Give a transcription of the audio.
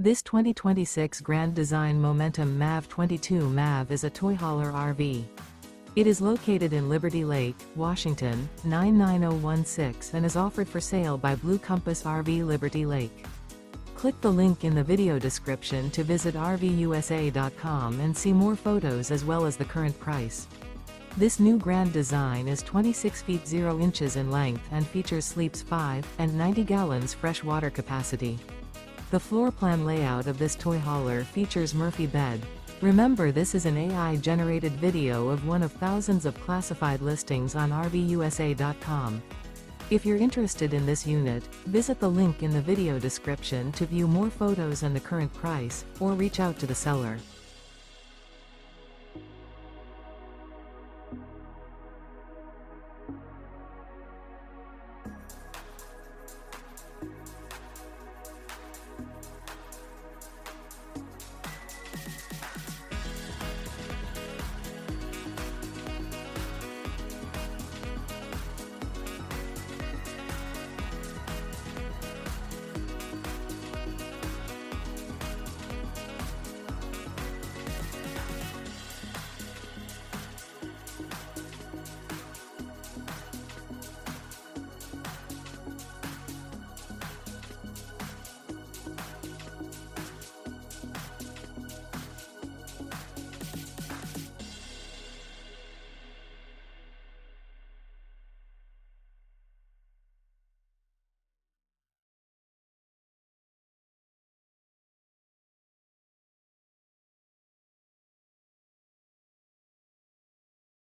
This 2026 Grand Design Momentum MAV 22 MAV is a toy hauler RV. It is located in Liberty Lake, Washington, 99016 and is offered for sale by Blue Compass RV Liberty Lake. Click the link in the video description to visit RVUSA.com and see more photos as well as the current price. This new Grand Design is 26 feet 0 inches in length and features sleeps 5 and 90 gallons fresh water capacity. The floor plan layout of this toy hauler features Murphy bed. Remember, this is an AI-generated video of one of thousands of classified listings on RVUSA.com. If you're interested in this unit, visit the link in the video description to view more photos and the current price, or reach out to the seller.